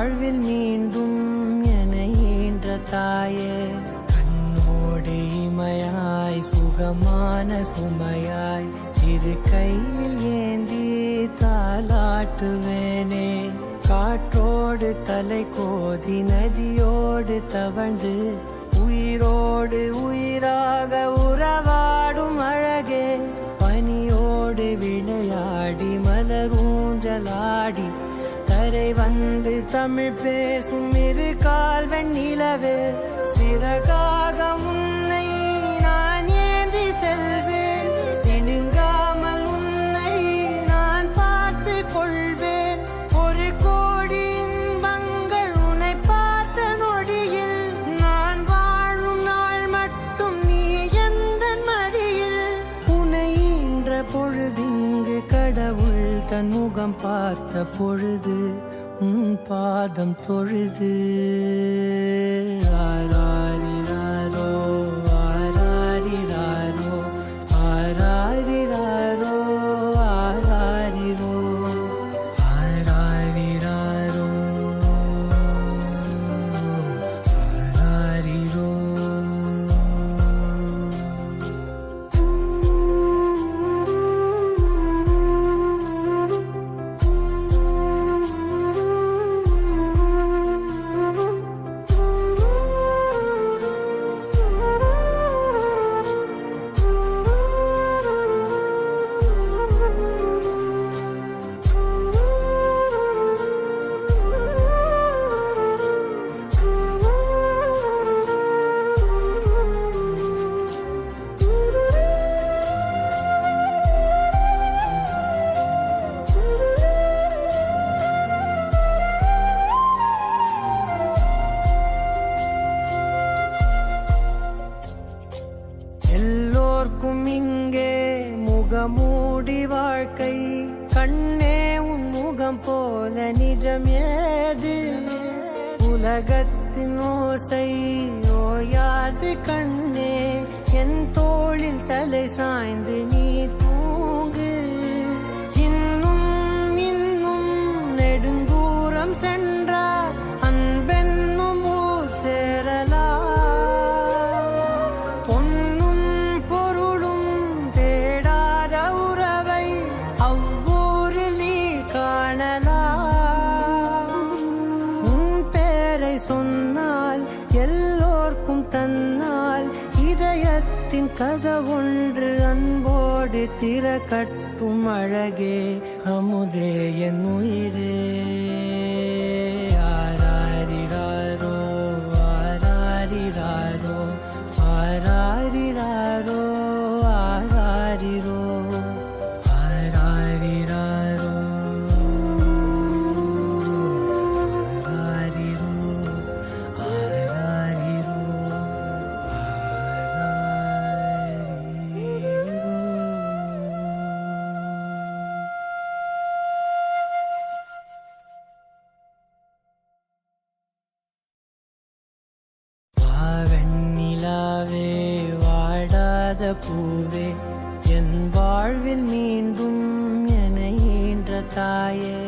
வாழ்வில் மீண்டும் என ஈன்ற தாயே, கண்ணோடு இமையாய் சுகமான சுமையாய் இரு கையில் ஏந்தி தாலாட்டுவேனே. காற்றோடு தலை கோதி நதியோடு தவழ்ந்து உயிரோடு உயிராக உறவாடும் அழகே, பனியோடு விளையாடி மலரூஞ்சலாடி கரை வந்து தமிழ் பேசும் இரு கால்வன் நிலவே, சிறகாக உன்னை நான் ஏந்தி செல்வேன், சினுங்காமல் உன்னை நான் பார்த்து கொள்வேன். ஒரு கோடி இன்பங்கள் உன்னை பார்த்த நொடியில், நான் வாழும் நாள் மட்டும் நீ எந்த மடியில். உன்னை ஈன்ற பொழுதிங்கு கடவுள் தன் முகம் பார்த்த பொழுது உன் பாதம் தொழுது. ஆராரிராரோ ஆராரிராரோ ஆராரிராரோ ஆராரிரோ ஆராரிராரோ ஆராரிரோ. எல்லோர்க்கும் இங்கே முகமூடி வாழ்க்கை, கண்ணே உன் முகம் போல நிஜம் ஏது. உலகத்தின் ஓசை ஓயாது கண்ணே, என் தோளில் தலை சாய்ந்து நீ தூங்கு. இன்னும் இன்னும் நெடுந்தூரம் சென்றார் அன்பென்னும் ஊர் சேரலா. சொன்னால் எல்லோர்க்கும் தன்னால் இதயத்தின் கதவொன்று அன்போடு திறக்கட்டும் அழகே, அமுதே என் உயிரே. ஆராரிராரோ ஆராரிராரோ ஆராரிராரோ ஆராரிரோ ஆராரிராரோ வெண்ணிலாவே வாடாத பூவே, என் வாழ்வில் மீண்டும் என ஈன்ற தாயே.